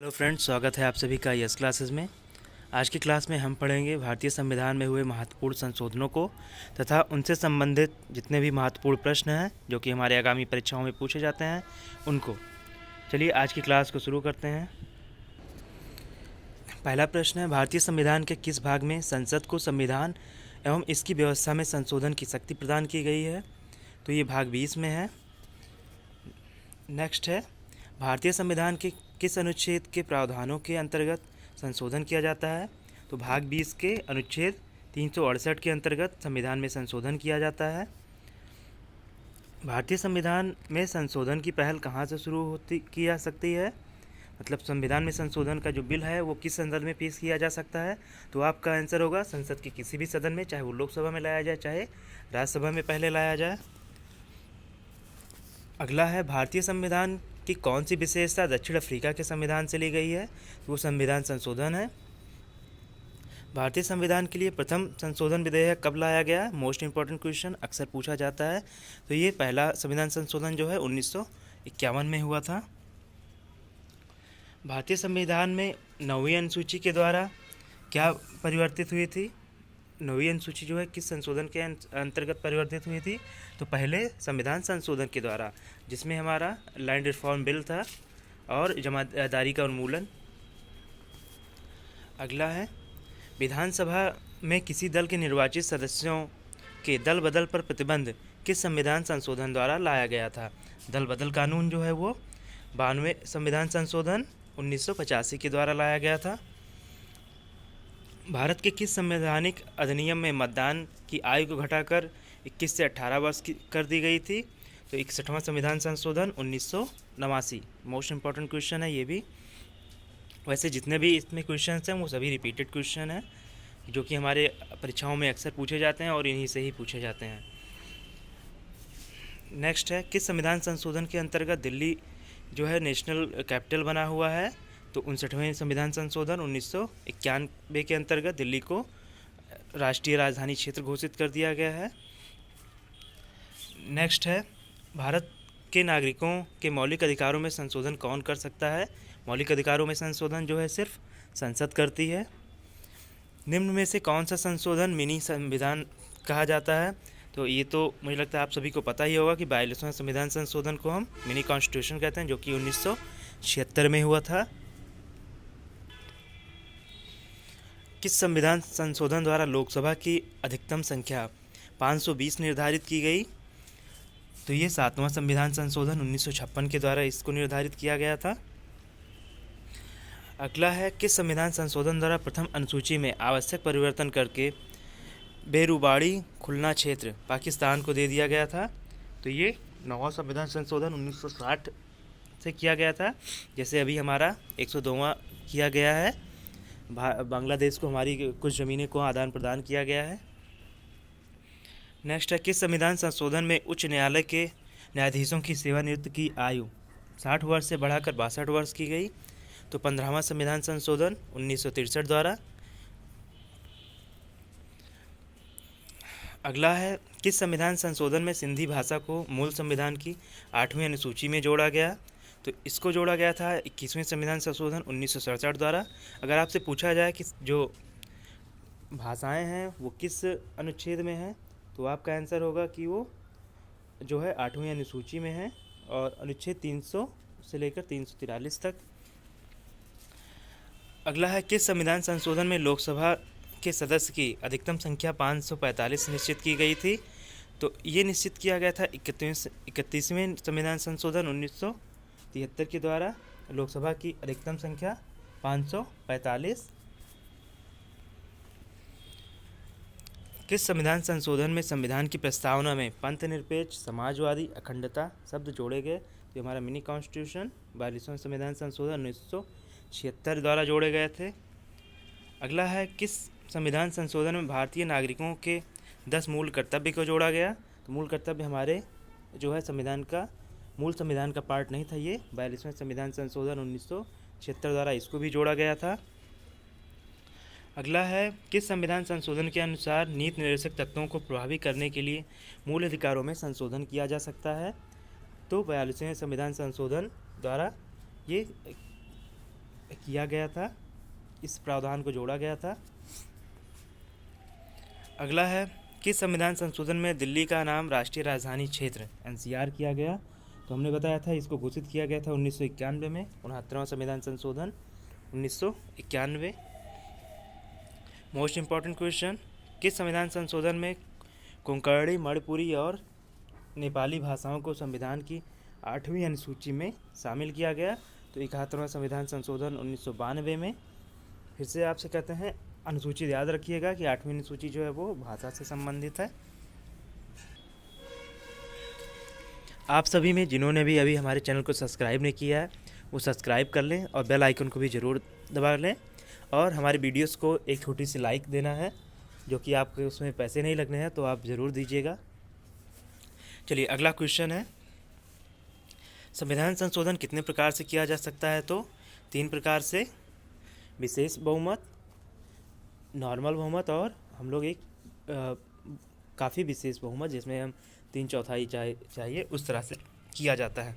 Hello friends, स्वागत है आप सभी का यस क्लासेस में। आज की क्लास में हम पढ़ेंगे भारतीय संविधान में हुए महत्वपूर्ण संशोधनों को तथा उनसे संबंधित जितने भी महत्वपूर्ण प्रश्न हैं जो कि हमारे आगामी परीक्षाओं में पूछे जाते हैं उनको। चलिए आज की क्लास को शुरू करते हैं। पहला प्रश्न है, भारतीय संविधान के किस भाग में संसद को संविधान एवं इसकी व्यवस्था में संशोधन की शक्ति प्रदान की गई है? तो ये भाग 20 में है। नेक्स्ट है, भारतीय संविधान के किस अनुच्छेद के प्रावधानों के अंतर्गत संशोधन किया जाता है? तो भाग 20 के अनुच्छेद 368 के अंतर्गत संविधान में संशोधन किया जाता है। भारतीय संविधान में संशोधन की पहल कहाँ से शुरू की जा सकती है? मतलब संविधान में संशोधन का जो बिल है वो किस संदर्भ में पेश किया जा सकता है? तो आपका आंसर होगा संसद के किसी भी सदन में, चाहे वो लोकसभा में लाया जाए चाहे राज्यसभा में पहले लाया जाए। अगला है, भारतीय संविधान की कौन सी विशेषता दक्षिण अफ्रीका के संविधान से ली गई है? तो वो संविधान संशोधन है। भारतीय संविधान के लिए प्रथम संशोधन विधेयक कब लाया गया? मोस्ट इंपॉर्टेंट क्वेश्चन, अक्सर पूछा जाता है। तो ये पहला संविधान संशोधन जो है 1951 में हुआ था। भारतीय संविधान में 9वीं अनुसूची के द्वारा क्या परिवर्तित हुई थी? 9वीं अनुसूची जो है किस संशोधन के अंतर्गत परिवर्तित हुई थी? तो पहले संविधान संशोधन के द्वारा, जिसमें हमारा लैंड रिफॉर्म बिल था और जमादारी का उन्मूलन। अगला है, विधानसभा में किसी दल के निर्वाचित सदस्यों के दल बदल पर प्रतिबंध किस संविधान संशोधन द्वारा लाया गया था? दल बदल कानून जो है वो 92वें संविधान संशोधन 1985 के द्वारा लाया गया था। भारत के किस संवैधानिक अधिनियम में मतदान की आयु को घटाकर 21 से 18 वर्ष की कर दी गई थी? तो 61वां संविधान संशोधन 1989। मोस्ट इंपॉर्टेंट क्वेश्चन है ये भी। वैसे जितने भी इसमें क्वेश्चन हैं वो सभी रिपीटेड क्वेश्चन हैं जो कि हमारे परीक्षाओं में अक्सर पूछे जाते हैं और इन्हीं से ही पूछे जाते हैं। नेक्स्ट है, किस संविधान संशोधन के अंतर्गत दिल्ली जो है नेशनल कैपिटल बना हुआ है? तो 59वें संविधान संशोधन 1991 के अंतर्गत दिल्ली को राष्ट्रीय राजधानी क्षेत्र घोषित कर दिया गया है। नेक्स्ट है, भारत के नागरिकों के मौलिक अधिकारों में संशोधन कौन कर सकता है? मौलिक अधिकारों में संशोधन जो है सिर्फ संसद करती है। निम्न में से कौन सा संशोधन मिनी संविधान कहा जाता है? तो ये तो मुझे लगता है आप सभी को पता ही होगा कि 42वां संविधान संशोधन को हम मिनी कॉन्स्टिट्यूशन कहते हैं, जो कि 1976 में हुआ था। किस संविधान संशोधन द्वारा लोकसभा की अधिकतम संख्या 520 निर्धारित की गई? तो ये 7वां संविधान संशोधन 1956 के द्वारा इसको निर्धारित किया गया था। अगला है, किस संविधान संशोधन द्वारा प्रथम अनुसूची में आवश्यक परिवर्तन करके बेरुबाड़ी खुलना क्षेत्र पाकिस्तान को दे दिया गया था? तो ये 9वां संविधान संशोधन 1960 से किया गया था। जैसे अभी हमारा 102वां किया गया है, बांग्लादेश को हमारी कुछ ज़मीनें को आदान प्रदान किया गया है। नेक्स्ट है, किस संविधान संशोधन में उच्च न्यायालय के न्यायाधीशों की सेवानिवृत्ति की आयु 60 वर्ष से बढ़ाकर 62 वर्ष की गई? तो 15वां संविधान संशोधन 1963 द्वारा। अगला है, किस संविधान संशोधन में सिंधी भाषा को मूल संविधान की 8वीं अनुसूची में जोड़ा गया? तो इसको जोड़ा गया था 21वें संविधान संशोधन 1967 द्वारा। अगर आपसे पूछा जाए कि जो भाषाएं हैं वो किस अनुच्छेद में हैं, तो आपका आंसर होगा कि वो जो है 8वीं अनुसूची में है और अनुच्छेद 300 से लेकर 343 तक। अगला है, किस संविधान संशोधन में लोकसभा के सदस्य की अधिकतम संख्या 545 निश्चित की गई थी? तो ये निश्चित किया गया था 31वें संविधान संशोधन 1973 के द्वारा। लोकसभा की अधिकतम संख्या 545। किस संविधान संशोधन में संविधान की प्रस्तावना में पंथ निरपेक्ष समाजवादी अखंडता शब्द जोड़े गए? जो हमारा मिनी कॉन्स्टिट्यूशन 42वां संविधान संशोधन 1976 द्वारा जोड़े गए थे। अगला है, किस संविधान संशोधन में भारतीय नागरिकों के 10 मूल कर्तव्य को जोड़ा गया? तो मूल कर्तव्य हमारे जो है संविधान का मूल संविधान का पार्ट नहीं था, ये 42वां संविधान संशोधन 1976 द्वारा इसको भी जोड़ा गया था। अगला है, किस संविधान संशोधन के अनुसार नीति निर्देशक तत्वों को प्रभावी करने के लिए मूल अधिकारों में संशोधन किया जा सकता है? तो 42वें संविधान संशोधन द्वारा ये किया गया था, इस प्रावधान को जोड़ा गया था। अगला है, किस संविधान संशोधन में दिल्ली का नाम राष्ट्रीय राजधानी क्षेत्र एनसीआर किया गया? तो हमने बताया था इसको घोषित किया गया था 1991 में, 69वां संविधान संशोधन 1991। मोस्ट इम्पॉर्टेंट क्वेश्चन, किस संविधान संशोधन में कोंकणी, मणिपुरी और नेपाली भाषाओं को संविधान की 8वीं अनुसूची में शामिल किया गया? तो 71वां संविधान संशोधन 1992 में। फिर से आपसे कहते हैं अनुसूची याद रखिएगा कि 8वीं अनुसूची जो है वो भाषा से संबंधित है। आप सभी में जिन्होंने भी अभी हमारे चैनल को सब्सक्राइब नहीं किया है वो सब्सक्राइब कर लें और बेल आइकन को भी ज़रूर दबा लें, और हमारे वीडियोस को एक छोटी सी लाइक देना है, जो कि आपके उसमें पैसे नहीं लगने हैं, तो आप ज़रूर दीजिएगा। चलिए अगला क्वेश्चन है, संविधान संशोधन कितने प्रकार से किया जा सकता है? तो 3 प्रकार से, विशेष बहुमत, नॉर्मल बहुमत और हम लोग एक काफ़ी विशेष बहुमत जिसमें हम 3/4 चाहिए, उस तरह से किया जाता है।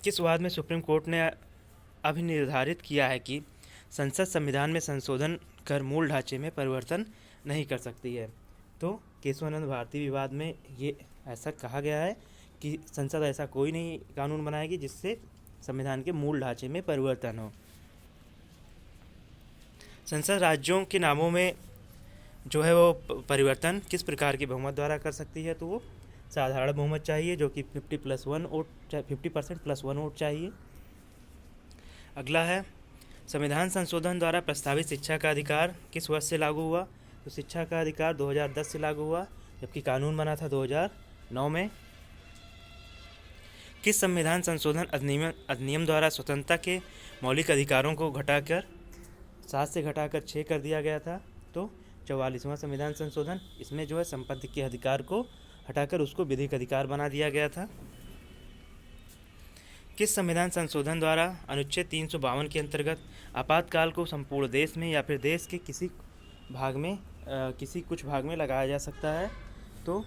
किस वाद में सुप्रीम कोर्ट ने अभी निर्धारित किया है कि संसद संविधान में संशोधन कर मूल ढांचे में परिवर्तन नहीं कर सकती है? तो केशवानंद भारती विवाद में ये ऐसा कहा गया है कि संसद ऐसा कोई नहीं कानून बनाएगी जिससे संविधान के मूल ढांचे में परिवर्तन हो। संसद राज्यों के नामों में जो है वो परिवर्तन किस प्रकार के बहुमत द्वारा कर सकती है? तो वो साधारण बहुमत चाहिए, जो कि 50% प्लस 1 वोट चाहिए। अगला है, संविधान संशोधन द्वारा प्रस्तावित शिक्षा का अधिकार किस वर्ष से लागू हुआ? तो शिक्षा का अधिकार 2010 से लागू हुआ, जबकि कानून बना था 2009 में। किस संविधान संशोधन अधिनियम द्वारा स्वतंत्रता के मौलिक अधिकारों को घटाकर 7 से घटाकर 6 कर दिया गया था? तो 44वां संविधान संशोधन, इसमें जो है संपत्ति के अधिकार को हटाकर उसको विधिक अधिकार बना दिया गया था। किस संविधान संशोधन द्वारा अनुच्छेद 352 के अंतर्गत आपातकाल को संपूर्ण देश में या फिर देश के किसी कुछ भाग में लगाया जा सकता है? तो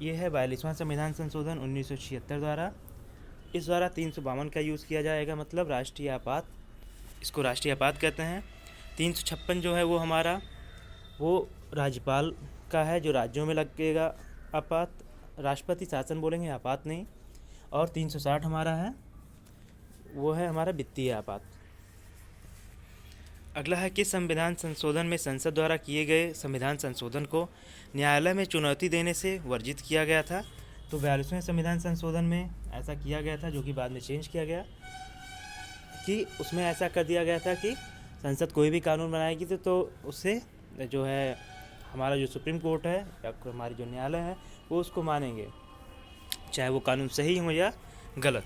ये है 42वां संविधान संशोधन 1976 द्वारा। इस द्वारा 352 का यूज़ किया जाएगा, मतलब राष्ट्रीय आपात, इसको राष्ट्रीय आपात कहते हैं। 356 जो है वो हमारा वो राज्यपाल का है, जो राज्यों में लगेगा आपात, राष्ट्रपति शासन बोलेंगे, आपात नहीं। और 360 हमारा है, वो है हमारा वित्तीय आपात। अगला है, किस संविधान संशोधन में संसद द्वारा किए गए संविधान संशोधन को न्यायालय में चुनौती देने से वर्जित किया गया था? तो 42वें संविधान संशोधन में ऐसा किया गया था, जो कि बाद में चेंज किया गया, कि उसमें ऐसा कर दिया गया था कि संसद कोई भी कानून बनाएगी तो उससे जो है हमारा जो सुप्रीम कोर्ट है या हमारी जो न्यायालय है वो उसको मानेंगे, चाहे वो कानून सही हो या गलत।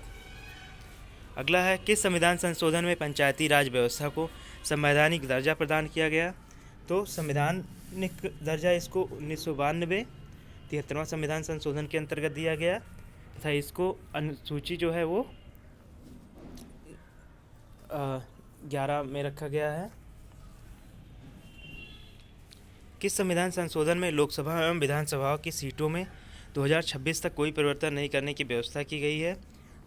अगला है, किस संविधान संशोधन में पंचायती राज व्यवस्था को संवैधानिक दर्जा प्रदान किया गया? तो संवैधानिक दर्जा इसको 1992 73वां संविधान संशोधन के अंतर्गत दिया गया तथा इसको अनुसूची जो है वो 11 में रखा गया है। किस संविधान संशोधन में लोकसभा एवं विधानसभाओं की सीटों में 2026 तक कोई परिवर्तन नहीं करने की व्यवस्था की गई है?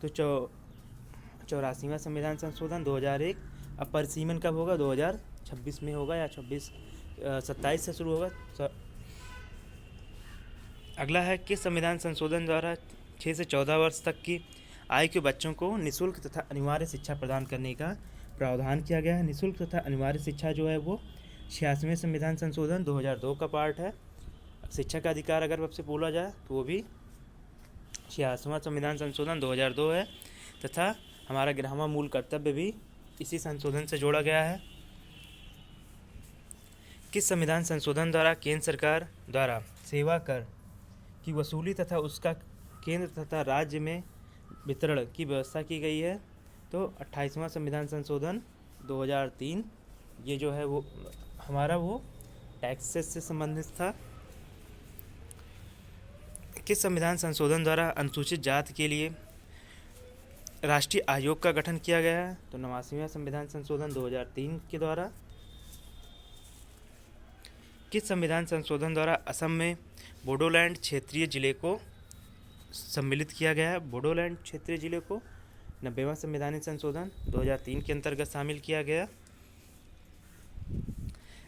तो 84वां संविधान संशोधन 2001। अब परिसीमन कब होगा? 2026 में होगा, या 27 से शुरू होगा। अगला है, किस संविधान संशोधन द्वारा 6 से 14 वर्ष तक की आयु के बच्चों को निःशुल्क तथा अनिवार्य शिक्षा प्रदान करने का प्रावधान किया गया है? निःशुल्क तथा अनिवार्य शिक्षा जो है वो 86वें संविधान संशोधन 2002 का पार्ट है। शिक्षा का अधिकार अगर आपसे बोला जाए तो वो भी 86वां संविधान संशोधन 2002 है, तथा हमारा 11वां मूल कर्तव्य भी इसी संशोधन से जोड़ा गया है। किस संविधान संशोधन द्वारा केंद्र सरकार द्वारा सेवा कर की वसूली तथा उसका केंद्र तथा राज्य में वितरण की व्यवस्था की गई है? तो 28वां संविधान संशोधन 2003, ये जो है वो हमारा वो टैक्सेस से संबंधित था। किस संविधान संशोधन द्वारा अनुसूचित जाति के लिए राष्ट्रीय आयोग का गठन किया गया है? तो 89वां संविधान संशोधन 2003 के द्वारा। किस संविधान संशोधन द्वारा असम में बोडोलैंड क्षेत्रीय जिले को सम्मिलित किया गया है? बोडोलैंड क्षेत्रीय जिले को 90वां संवैधानिक संशोधन 2003 के अंतर्गत शामिल किया गया।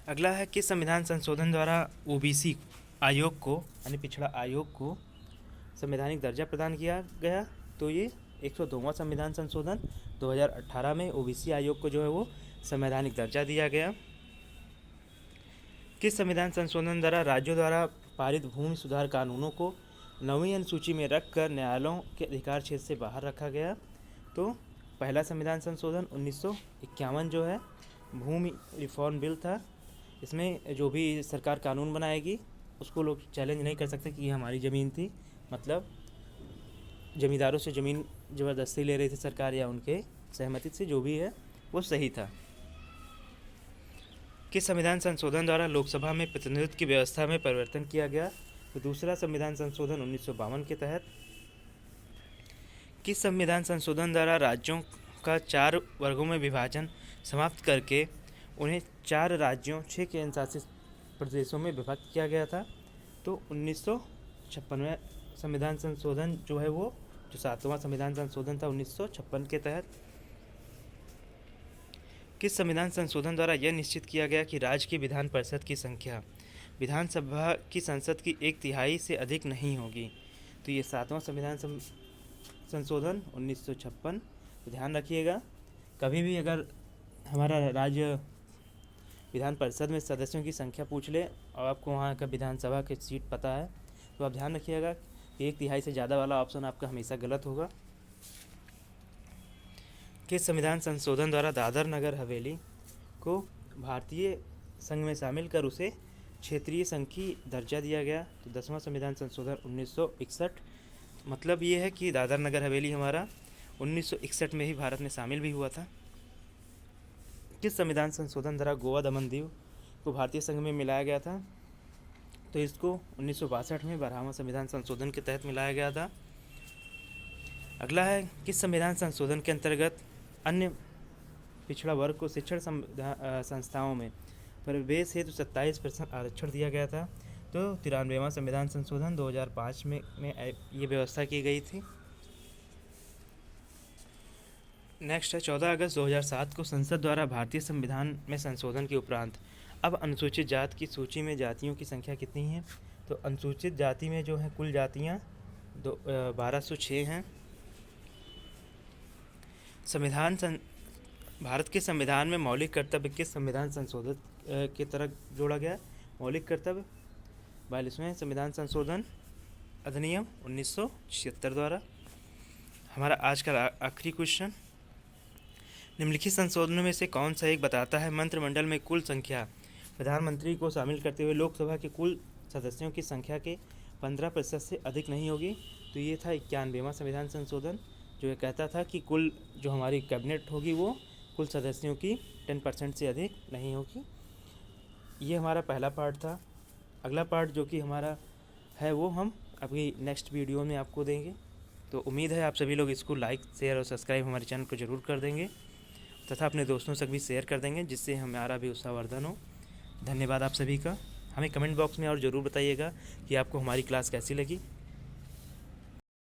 अगला है किस संविधान संशोधन द्वारा ओबीसी आयोग को यानी पिछड़ा आयोग को संवैधानिक दर्जा प्रदान किया गया। तो ये 102वां संविधान संशोधन 2018 में ओबीसी आयोग को जो है वो संवैधानिक दर्जा दिया गया। किस संविधान संशोधन द्वारा राज्यों द्वारा पारित भूमि सुधार कानूनों को 9वीं अनुसूची में रखकर न्यायालयों के अधिकार क्षेत्र से बाहर रखा गया। तो पहला संविधान संशोधन 1951 जो है भूमि रिफॉर्म बिल था। इसमें जो भी सरकार कानून बनाएगी उसको लोग चैलेंज नहीं कर सकते कि ये हमारी ज़मीन थी, मतलब ज़मींदारों से ज़मीन ज़बरदस्ती ले रही थी सरकार या उनके सहमति से, जो भी है वो सही था। किस संविधान संशोधन द्वारा लोकसभा में प्रतिनिधित्व की व्यवस्था में परिवर्तन किया गया। तो दूसरा संविधान संशोधन 1952 के तहत। किस संविधान संशोधन द्वारा राज्यों का 4 वर्गों में विभाजन समाप्त करके उन्हें 4 राज्यों 6 केंद्रशासित प्रदेशों में विभक्त किया गया था। तो 1956वां संविधान संशोधन जो है वो जो 7वां संविधान संशोधन था 1956 के तहत। किस संविधान संशोधन द्वारा यह निश्चित किया गया कि राज्य की विधान परिषद की संख्या विधानसभा की संसद की 1/3 से अधिक नहीं होगी। तो ये 7वां संविधान संशोधन 1956। ध्यान रखिएगा, कभी भी अगर हमारा राज्य विधान परिषद में सदस्यों की संख्या पूछ ले और आपको वहाँ का विधानसभा की सीट पता है तो आप ध्यान रखिएगा कि 1/3 से ज़्यादा वाला ऑप्शन आपका हमेशा गलत होगा। किस संविधान संशोधन द्वारा दादर नगर हवेली को भारतीय संघ में शामिल कर उसे क्षेत्रीय संघ की दर्जा दिया गया। तो 10वां संविधान संशोधन 1961। मतलब ये है कि दादर नगर हवेली हमारा 1961 में ही भारत में शामिल भी हुआ था। किस संविधान संशोधन द्वारा गोवा दमन दीव को भारतीय संघ में मिलाया गया था। तो इसको 1962 में 12वां संविधान संशोधन के तहत मिलाया गया था। अगला है किस संविधान संशोधन के अंतर्गत अन्य पिछड़ा वर्ग को शिक्षण संस्थाओं में प्रवेश हेतु 27% आरक्षण दिया गया था। तो 93वां संविधान संशोधन 2005 में ये व्यवस्था की गई थी। नेक्स्ट है 14 अगस्त 2007 को संसद द्वारा भारतीय संविधान में संशोधन के उपरांत अब अनुसूचित जाति की सूची में जातियों की संख्या कितनी है। तो अनुसूचित जाति में जो है कुल जातियाँ 1206 हैं। भारत के संविधान में मौलिक कर्तव्य किस संविधान संशोधन के तरह जोड़ा गया। मौलिक कर्तव्य 42वें संविधान संशोधन अधिनियम 1976 द्वारा। हमारा आज का आखिरी क्वेश्चन, निम्नलिखित संशोधनों में से कौन सा एक बताता है मंत्रिमंडल में कुल संख्या प्रधानमंत्री को शामिल करते हुए लोकसभा के कुल सदस्यों की संख्या के 15% से अधिक नहीं होगी। तो ये था 91वां संविधान संशोधन जो ये कहता था कि कुल जो हमारी कैबिनेट होगी वो कुल सदस्यों की 10% से अधिक नहीं होगी। ये हमारा पहला पार्ट था। अगला पार्ट जो कि हमारा है वो हम अभी नेक्स्ट वीडियो में आपको देंगे। तो उम्मीद है आप सभी लोग इसको लाइक शेयर और सब्सक्राइब हमारे चैनल को ज़रूर कर देंगे तथा अपने दोस्तों से भी शेयर कर देंगे जिससे हमारा भी उत्साहवर्धन हो। धन्यवाद आप सभी का। हमें कमेंट बॉक्स में और ज़रूर बताइएगा कि आपको हमारी क्लास कैसी लगी।